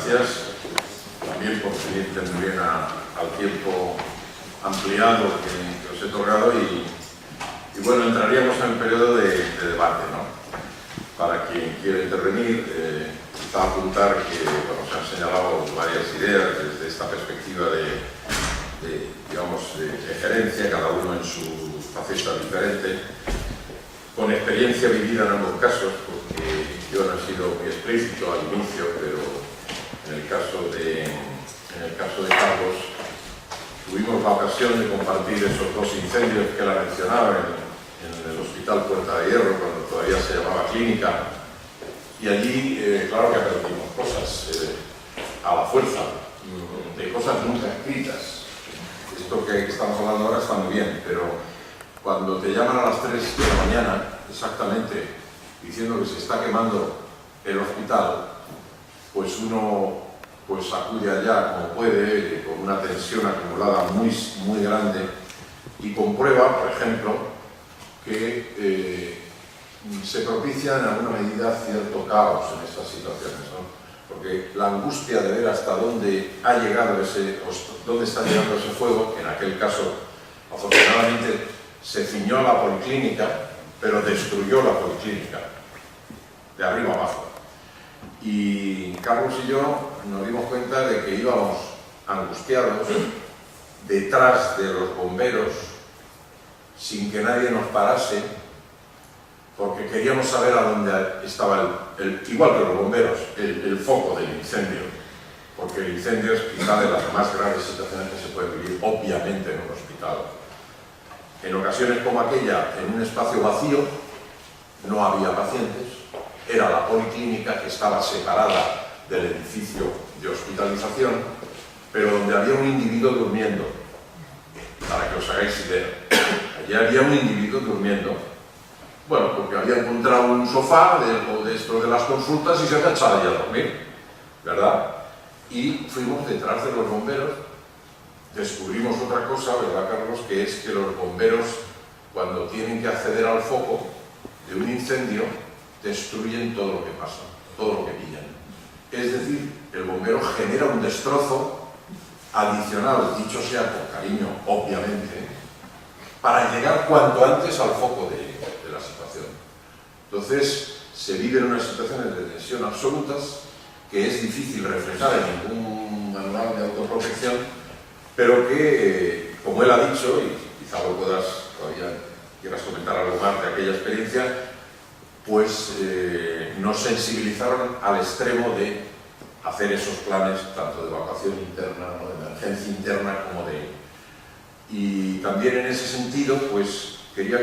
gracias también por venir también al tiempo ampliado que os he otorgado y bueno, entraríamos en el periodo de debate, ¿no? Para quien quiera intervenir, quizá apuntar que bueno, se han señalado varias ideas desde esta perspectiva digamos, de gerencia, cada uno en su faceta diferente, con experiencia vivida en ambos casos, porque yo no he sido muy explícito al inicio, pero en el caso de Carlos tuvimos la ocasión de compartir esos dos incendios que él ha mencionado en el Hospital Puerta de Hierro, cuando todavía se llamaba Clínica, y allí, claro que aprendimos cosas a la fuerza, de cosas nunca escritas. Esto que estamos hablando ahora está muy bien, pero cuando te llaman a las 3 de la mañana, exactamente, diciendo que se está quemando el hospital, pues uno acude allá como puede, con una tensión acumulada muy grande, y comprueba, por ejemplo, que se propicia en alguna medida cierto caos en estas situaciones, ¿no? Porque la angustia de ver hasta dónde ha llegado dónde está llegando ese fuego, que en aquel caso, afortunadamente, se ciñó a la policlínica, pero destruyó la policlínica, de arriba abajo. Y Carlos y yo nos dimos cuenta de que íbamos angustiados detrás de los bomberos, sin que nadie nos parase, porque queríamos saber a dónde estaba igual que los bomberos, el foco del incendio, porque el incendio es quizá de las más graves situaciones que se puede vivir, obviamente, en un hospital. En ocasiones como aquella, en un espacio vacío, no había pacientes, era la policlínica que estaba separada del edificio de hospitalización, pero donde había un individuo durmiendo, para que os hagáis idea. Allí había un individuo durmiendo, bueno, porque había encontrado un sofá de estos de las consultas y se había echado allí a dormir, ¿verdad? Y fuimos detrás de los bomberos, descubrimos otra cosa, ¿verdad, Carlos? Que es que los bomberos, cuando tienen que acceder al foco de un incendio, destruyen todo lo que pasa, todo lo que pillan. Es decir, el bombero genera un destrozo adicional, dicho sea con cariño, obviamente, para llegar cuanto antes al foco de la situación. Entonces, se viven unas situaciones de tensión absolutas que es difícil reflejar en ningún manual de autoprotección, pero que, como él ha dicho, y quizá lo todavía quieras comentar algo más de aquella experiencia, pues nos sensibilizaron al extremo de hacer esos planes tanto de evacuación interna, ¿no?, de emergencia interna, como de... Y también en ese sentido, pues quería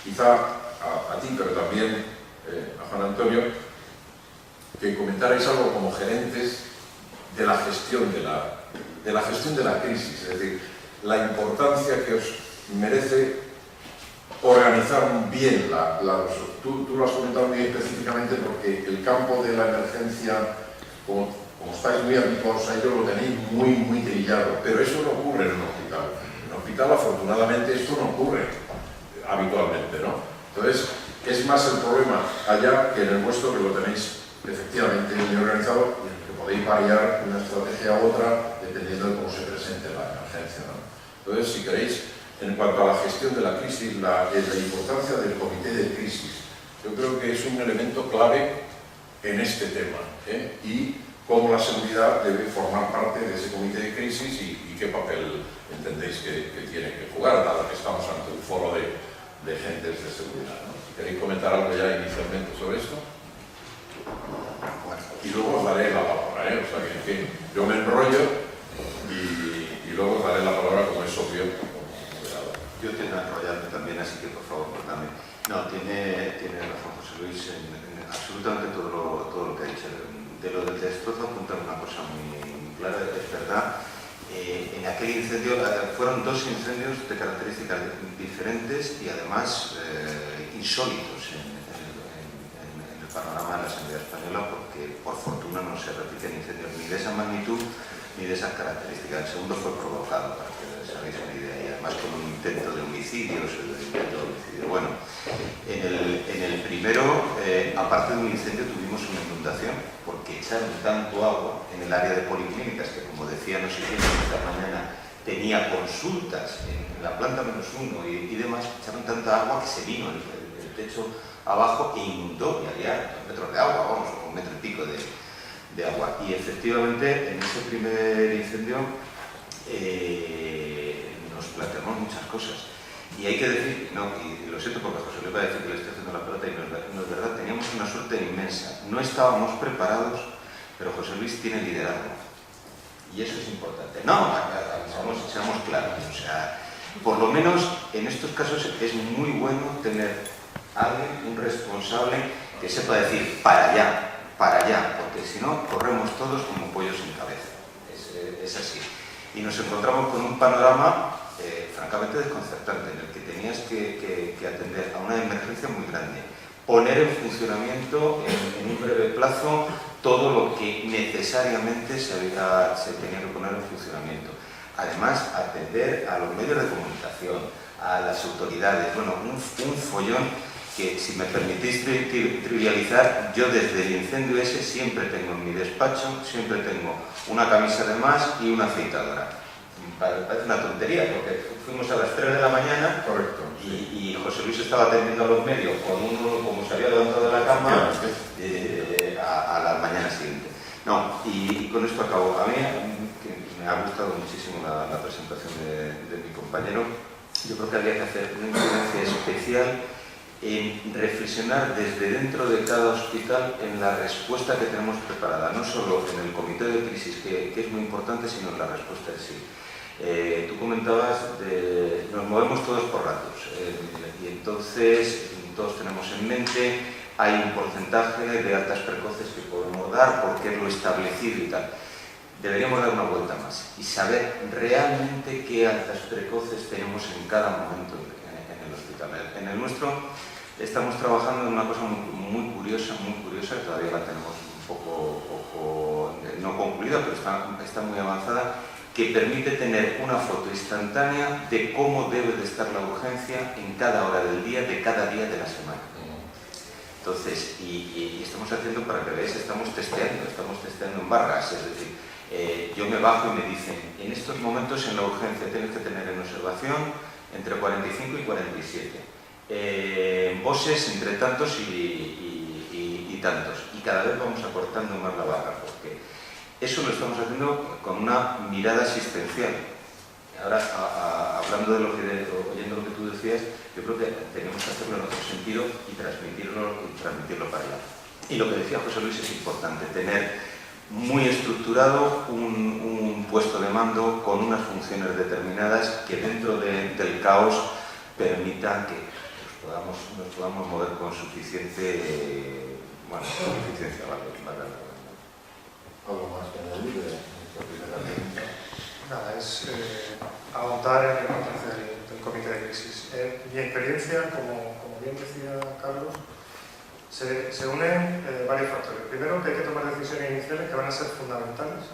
quizá a ti, pero también a Juan Antonio, que comentarais algo como gerentes de la gestión de la crisis, es decir, la importancia que os merece organizar bien tú lo has comentado muy específicamente, porque el campo de la emergencia, como estáis muy habituados a ello, lo tenéis muy trillado, pero eso no ocurre en un hospital. En un hospital, afortunadamente, esto no ocurre habitualmente, ¿no? Entonces, es más el problema allá que en el vuestro, que lo tenéis efectivamente bien organizado y en el que podéis variar una estrategia a otra dependiendo de cómo se presente la emergencia, ¿no? Entonces, si queréis, en cuanto a la gestión de la crisis, la importancia del comité de crisis, yo creo que es un elemento clave en este tema, y cómo la seguridad debe formar parte de ese comité de crisis y qué papel entendéis que tiene que jugar, dado que estamos ante un foro de agentes de seguridad, ¿no? ¿Queréis comentar algo ya inicialmente sobre esto? Y luego os daré la palabra, o sea que yo me enrollo y luego os daré la palabra, como es obvio. Yo tiendo a enrollarme también, así que por favor, cortame. No, tiene razón José Luis en absolutamente todo lo que ha dicho. De lo del destrozo apuntar una cosa muy clara, es verdad. En aquel incendio fueron dos incendios de características diferentes y además insólitos en el panorama de la sanidad española, porque por fortuna no se repiten incendios ni de esa magnitud ni de esas características. El segundo fue provocado, para que se hagáis una idea, y además con un intento de homicidio. Bueno, en el primero, aparte de un incendio, tuvimos una inundación porque echaron tanto agua en el área de policlínicas que, como decía no sé quién esta mañana, tenía consultas en la planta -1 y demás, echaron tanta agua que se vino el techo abajo e inundó, y había 2 metros de agua, vamos, o 1 metro y pico de agua. Y efectivamente, en ese primer incendio nos planteamos muchas cosas. Y hay que decir, no, y lo siento porque José Luis va a decir que le estoy haciendo la pelota, y no es verdad, teníamos una suerte inmensa. No estábamos preparados, pero José Luis tiene liderazgo. Y eso es importante. No, seamos claros. O sea, por lo menos en estos casos es muy bueno tener alguien, un responsable, que sepa decir para allá, porque si no, corremos todos como pollos sin cabeza. Es así. Y nos encontramos con un panorama francamente desconcertante, en el que tenías que atender a una emergencia muy grande, poner en funcionamiento en un breve plazo todo lo que necesariamente se tenía que poner en funcionamiento. Además, atender a los medios de comunicación, a las autoridades, bueno, un follón que, si me permitís trivializar, yo desde el incendio ese siempre tengo en mi despacho, siempre tengo una camisa de más y una afeitadora. Parece una tontería, porque fuimos a las 3 de la mañana. Correcto. Y José Luis estaba atendiendo a los medios con uno, como se había levantado de la cama, a la mañana siguiente. No, y con esto acabo. A mí que me ha gustado muchísimo la presentación de mi compañero. Yo creo que habría que hacer una incidencia especial en reflexionar desde dentro de cada hospital en la respuesta que tenemos preparada, no solo en el comité de crisis, que es muy importante, sino en la respuesta en sí. Tú comentabas nos movemos todos por ratos, y entonces todos tenemos en mente, hay un porcentaje de altas precoces que podemos dar porque es lo establecido y tal. Deberíamos dar una vuelta más y saber realmente qué altas precoces tenemos en cada momento en el hospital. En el nuestro estamos trabajando en una cosa muy curiosa, que todavía la tenemos un poco no concluida, pero está muy avanzada, que permite tener una foto instantánea de cómo debe de estar la urgencia en cada hora del día, de cada día de la semana. Entonces, y estamos haciendo, para que veáis, estamos testeando en barras, es decir, yo me bajo y me dicen, en estos momentos en la urgencia tienes que tener en observación entre 45 y 47. En BOSES entre tantos y tantos. Y cada vez vamos acortando más la barra, porque eso lo estamos haciendo con una mirada asistencial. Ahora, hablando oyendo lo que tú decías, yo creo que tenemos que hacerlo en otro sentido y transmitirlo para allá. Y lo que decía José Luis es importante, tener muy estructurado un puesto de mando con unas funciones determinadas que dentro del caos permitan que nos podamos mover con suficiente eficiencia. ¿Algo más que añadir de esta primera pregunta? Nada, es ahondar en la importancia del comité de crisis. Mi experiencia, como bien decía Carlos, se unen varios factores. Primero, que hay que tomar decisiones iniciales que van a ser fundamentales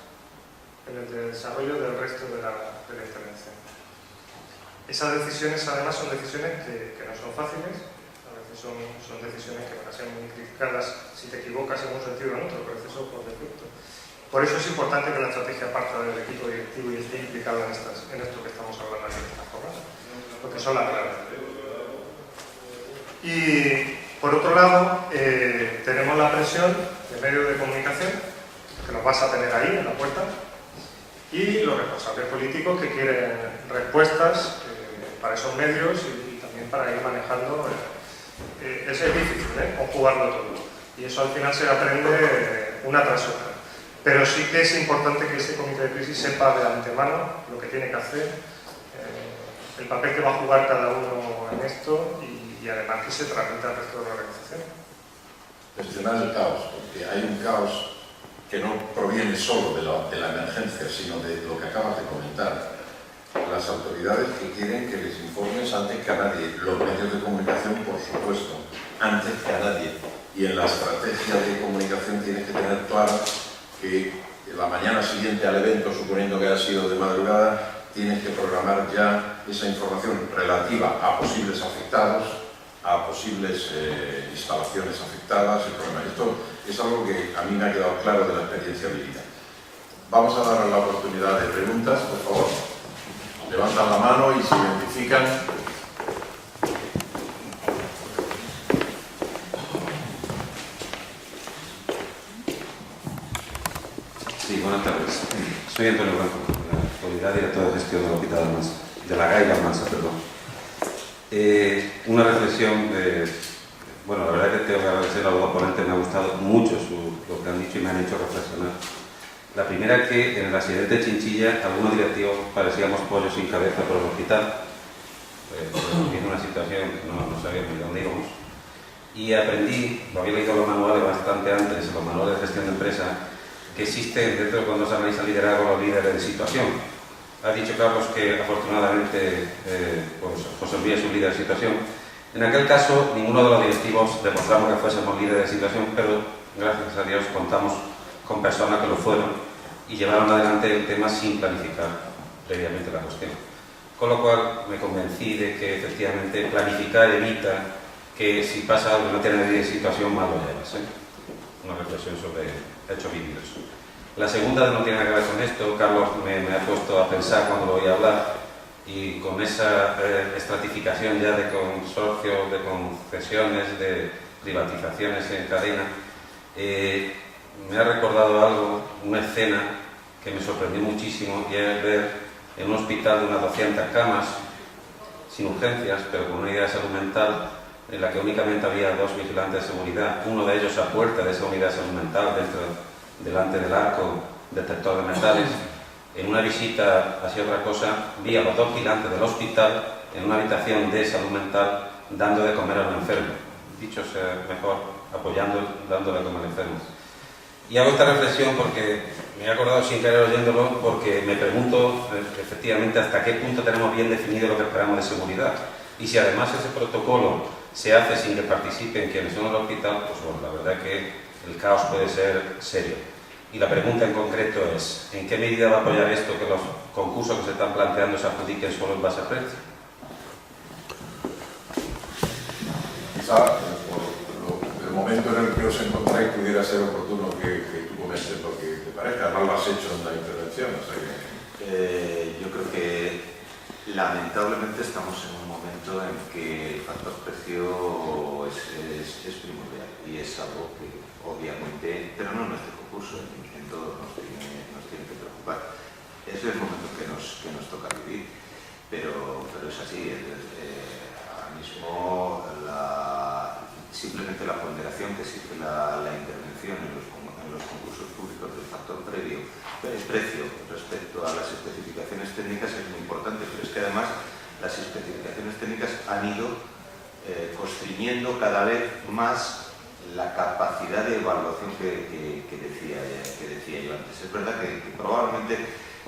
en el desarrollo del resto de la intervención. Esas decisiones, además, son decisiones que no son fáciles, a veces son decisiones que van a ser muy criticadas si te equivocas en un sentido o en otro, pero eso por defecto. Por eso es importante que la estrategia parta del equipo directivo y esté implicado en esto que estamos hablando aquí en esta jornada, porque son la clave. Y por otro lado, tenemos la presión de medios de comunicación, que nos vas a tener ahí en la puerta, y los responsables políticos que quieren respuestas para esos medios y también para ir manejando. Es difícil, conjugarlo todo. Y eso al final se aprende una tras otra. Pero sí que es importante que ese comité de crisis sepa de antemano lo que tiene que hacer, el papel que va a jugar cada uno en esto y además que se transmita al resto de la organización. Gestionar el caos, porque hay un caos que no proviene solo de la emergencia, sino de lo que acabas de comentar. Las autoridades que quieren que les informes antes que a nadie, los medios de comunicación, por supuesto, antes que a nadie. Y en la estrategia de comunicación tienes que tener claro que la mañana siguiente al evento, suponiendo que ha sido de madrugada, tienes que programar ya esa información relativa a posibles afectados, a posibles instalaciones afectadas. Esto es algo que a mí me ha quedado claro de la experiencia vivida. Vamos a dar la oportunidad de preguntas, por favor. Levantan la mano y se identifican. Sí, buenas tardes. Soy Antonio Blanco, de la actualidad director de gestión del Hospital Almansa, de la GAI Almansa, perdón. Una reflexión bueno, la verdad que tengo que agradecer a los dos ponentes, me ha gustado mucho lo que han dicho y me han hecho reflexionar. La primera es que en el accidente de Chinchilla algunos directivos parecíamos pollos sin cabeza por el hospital. En una situación que no sabíamos ni dónde íbamos. Y aprendí, lo había leído los manuales bastante antes, los manuales de gestión de empresa, que existen dentro de cuando se analiza liderazgo los líderes de situación. Ha dicho Carlos que afortunadamente pues José Luis es un líder de situación. En aquel caso, ninguno de los directivos demostramos que fuésemos líderes de situación, pero gracias a Dios contamos con personas que lo fueron y llevaron adelante el tema sin planificar previamente la cuestión. Con lo cual me convencí de que efectivamente planificar evita que si pasa algo y no tienes líder de situación, mal lo llevas. Una reflexión sobre hechos vividos. La segunda no tiene nada que ver con esto. Carlos me ha puesto a pensar cuando lo voy a hablar, y con esa estratificación ya de consorcios, de concesiones, de privatizaciones en cadena, me ha recordado algo, una escena que me sorprendió muchísimo, y es ver en un hospital de unas 200 camas, sin urgencias, pero con una idea de salud mental, en la que únicamente había 2 vigilantes de seguridad, uno de ellos a puerta de esa unidad de salud mental, delante del arco detector de metales. En una visita hacia otra cosa, vi a los 2 vigilantes del hospital en una habitación de salud mental dando de comer a un enfermo. Dicho sea mejor, dando de comer al enfermo. Y hago esta reflexión porque me he acordado sin querer oyéndolo, porque me pregunto efectivamente hasta qué punto tenemos bien definido lo que esperamos de seguridad. Y si además ese protocolo se hace sin que participen quienes son en el hospital, pues bueno, la verdad que el caos puede ser serio. Y la pregunta en concreto es, ¿en qué medida va a apoyar esto que los concursos que se están planteando se adjudiquen solo en base a precio? Quizá por el momento en el que os encontráis pudiera ser oportuno que tú comentes lo que te parezca. Además lo has hecho en la intervención. O sea que... Yo creo que lamentablemente estamos en un momento en que el factor precio es primordial, y es algo que obviamente, pero no en este concurso, en todo nos tiene que preocupar. Ese es el momento que nos toca vivir, pero es así. Ahora mismo simplemente la ponderación que existe la intervención en los concursos públicos del factor precio respecto a las especificaciones técnicas es muy importante, pero es que además las especificaciones técnicas han ido constriñendo cada vez más la capacidad de evaluación que decía yo antes. Es verdad que probablemente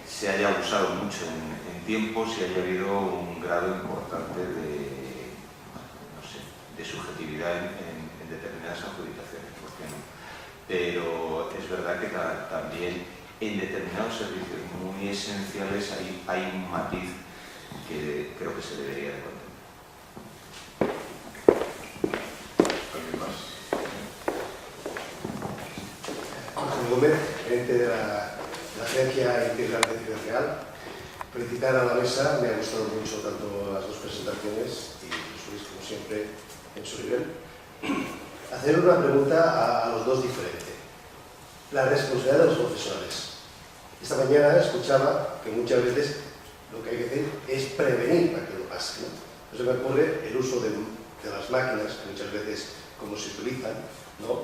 se haya usado mucho en tiempos y haya habido un grado importante de subjetividad en determinadas adjudicaciones, ¿por qué no? Pero es verdad que también en determinados servicios muy esenciales hay un matiz que creo que se debería de contemplar. ¿Alguien más? Jorge Gómez, gerente de la Agencia Integral de Ciberreal. Felicitar a la mesa, me ha gustado mucho tanto las dos presentaciones y Luis, como siempre, en su nivel. Hacer una pregunta a los dos diferente. La responsabilidad de los profesionales. Esta mañana escuchaba que muchas veces lo que hay que hacer es prevenir para que no pase, ¿no? Entonces me ocurre el uso de las máquinas, que muchas veces como se utilizan, ¿no?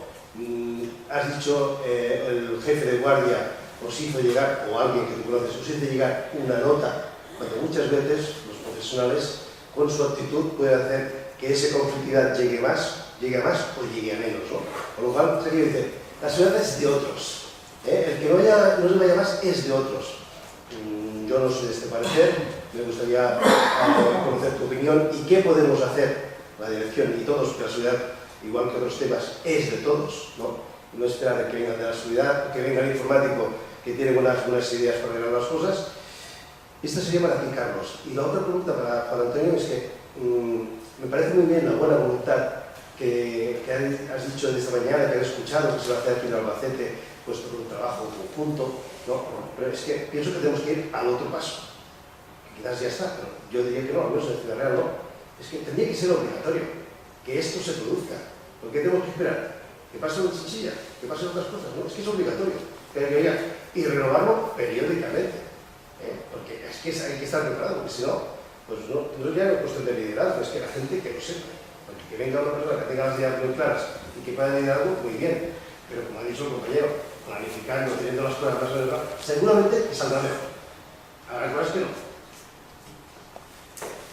Has dicho, el jefe de guardia os hizo llegar, o alguien que tú conoces, os hizo llegar una nota, cuando muchas veces los profesionales con su actitud pueden hacer que esa conflictividad llegue a más o llegue a menos, ¿no? Con lo cual, se quiere decir, la seguridad es de otros. El que no se vaya más es de otros. Yo no soy de este parecer, me gustaría conocer tu opinión y qué podemos hacer, la dirección y todos, que la seguridad, igual que otros temas, es de todos, ¿no? No esperar a que vengan de la seguridad, que venga el informático que tiene unas ideas para arreglar las cosas. Esta sería para ti, Carlos. Y la otra pregunta para Juan Antonio es que me parece muy bien la buena voluntad que has dicho de esta mañana, que has escuchado, que se va a hacer aquí en Albacete, pues por un trabajo conjunto, ¿no? Pero es que pienso que tenemos que ir al otro paso. Que quizás ya está, pero yo diría que no, al menos en Ciudad Real no. Es que tendría que ser obligatorio que esto se produzca. ¿Por qué tenemos que esperar? Que pasen en Chinchilla, que pasen otras cosas, ¿no? Es que es obligatorio. Y renovarlo periódicamente. Porque es que hay que estar preparado, porque si no, pues no ya es cuestión de liderazgo, es que la gente que lo sepa. Porque que venga una persona que tenga las ideas muy claras y que pueda liderar algo, muy bien. Pero como ha dicho el compañero, planificando, teniendo las cosas más claras, seguramente saldrá mejor. Habrá cosas que no.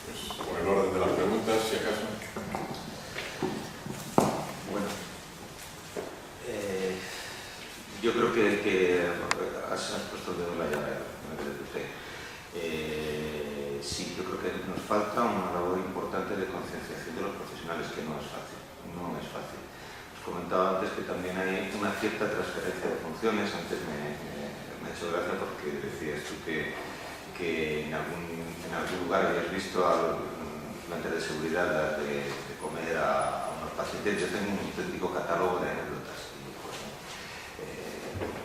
Pues por el orden de las preguntas, si acaso. Bueno, yo creo que has puesto el dedo en la llaga. Sí, yo creo que nos falta una labor importante de concienciación de los profesionales, que no es fácil. No es fácil. Os comentaba antes que también hay una cierta transferencia de funciones. Antes me ha hecho gracia porque decías tú que en algún lugar habías visto al agente de seguridad de comer a unos pacientes. Yo tengo un auténtico catálogo de anécdotas.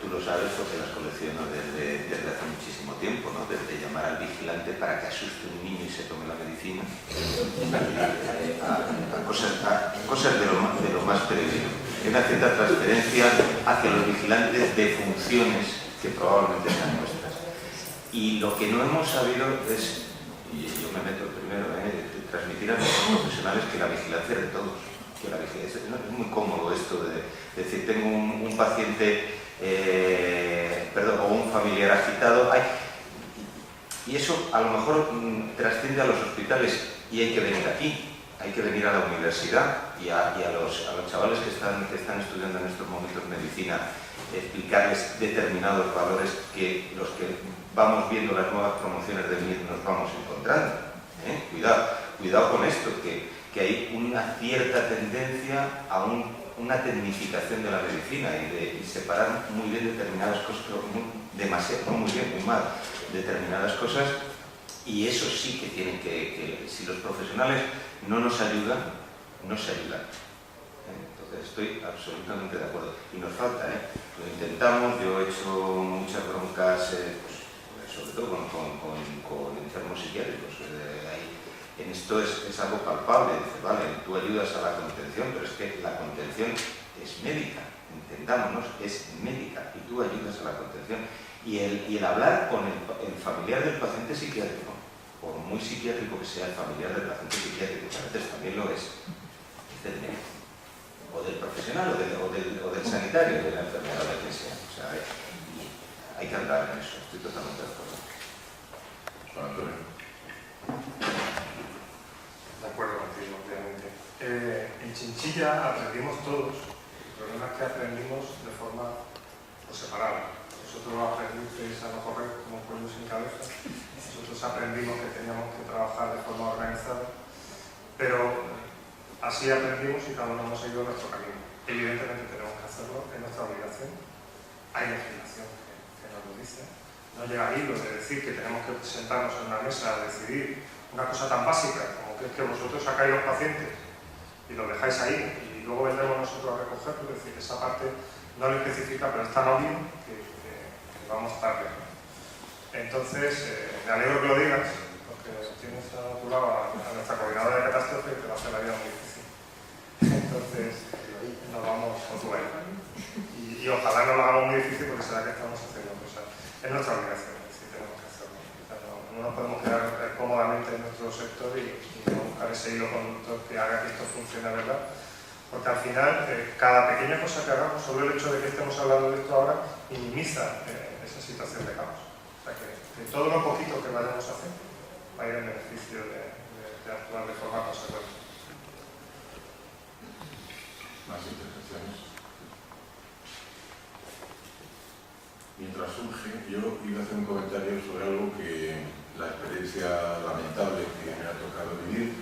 Tú lo sabes porque las colecciono desde hace muchísimo tiempo, ¿no? Desde llamar al vigilante para que asuste un niño y se tome la medicina, a cosas de lo más peregrino. Hay una cierta transferencia hacia los vigilantes de funciones que probablemente sean nuestras. Y lo que no hemos sabido es, y yo me meto primero, transmitir a nuestros profesionales que la vigilancia es de todos. Que la vigilancia, es muy cómodo esto de decir, tengo un paciente o un familiar agitado, y eso a lo mejor trasciende a los hospitales y hay que venir aquí, hay que venir a la universidad y a los chavales que están estudiando en estos momentos medicina, explicarles determinados valores que los que vamos viendo las nuevas promociones del MIR nos vamos encontrando. Cuidado con esto, que hay una cierta tendencia a una tecnificación de la medicina y separar muy bien determinadas cosas, muy mal, determinadas cosas, y eso sí que tienen que si los profesionales no nos ayudan, no se ayudan. Entonces estoy absolutamente de acuerdo. Y nos falta, lo intentamos, yo he hecho muchas broncas, sobre todo con enfermos psiquiátricos. En esto es algo palpable, dice, vale, tú ayudas a la contención, pero es que la contención es médica, entendámonos, es médica, y tú ayudas a la contención. Y el hablar con el familiar del paciente psiquiátrico, por muy psiquiátrico que sea el familiar del paciente psiquiátrico, que a veces también lo es del médico, o del profesional, o del sanitario, de la enfermedad, de quien sea. O sea, hay que andar en eso, estoy totalmente de acuerdo. Juan Antonio. De acuerdo contigo, obviamente. En Chinchilla aprendimos todos. El problema es que aprendimos de forma separada. Vosotros lo aprendisteis a lo correr como pollo sin cabeza. Nosotros aprendimos que teníamos que trabajar de forma organizada. Pero así aprendimos y cada uno hemos seguido nuestro camino. Evidentemente tenemos que hacerlo, es nuestra obligación. Hay legislación que nos lo dice. No llega al hilo de decir que tenemos que sentarnos en una mesa a decidir una cosa tan básica como que es que vosotros sacáis los pacientes y los dejáis ahí y luego vendremos nosotros a recogerlos. Es decir, esa parte no lo especifica, pero es tan obvio que vamos tarde. Entonces, me alegro que lo digas, porque tienes a tu lado a nuestra coordinadora de catástrofe que te va a hacer la vida muy difícil. Entonces, nos vamos con tu aire. Y ojalá no lo hagamos muy difícil porque será que estamos haciendo cosas. Es nuestra obligación, es decir, tenemos que hacerlo. O sea, no nos podemos quedar cómodamente en nuestro sector y no buscar ese hilo conductor que haga que esto funcione, ¿verdad? Porque al final, cada pequeña cosa que hagamos, solo el hecho de que estemos hablando de esto ahora, minimiza esa situación de caos. O sea, que todo lo poquito que vayamos a hacer va a ir en beneficio de actuar de forma consecuente. Más intervenciones. Mientras surge, yo iba a hacer un comentario sobre algo que la experiencia lamentable que me ha tocado vivir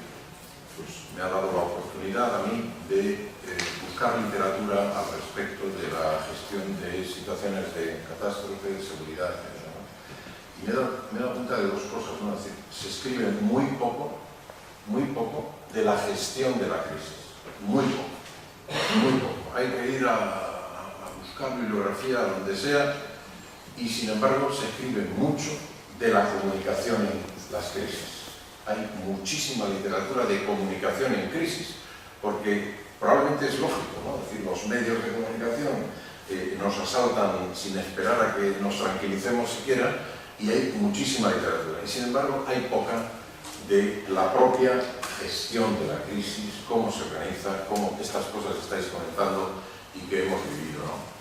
pues me ha dado la oportunidad a mí de buscar literatura al respecto de la gestión de situaciones de catástrofe, de seguridad, etc. y me he dado cuenta de dos cosas, ¿no? Es decir, se escribe muy poco de la gestión de la crisis, muy poco. Hay que ir a buscar bibliografía donde sea, y sin embargo se escribe mucho de la comunicación en las crisis. Hay muchísima literatura de comunicación en crisis, porque probablemente es lógico, ¿no? Es decir, los medios de comunicación nos asaltan sin esperar a que nos tranquilicemos siquiera, y hay muchísima literatura. Y sin embargo hay poca de la propia gestión de la crisis, cómo se organiza, cómo estas cosas estáis comentando y que hemos vivido, ¿no?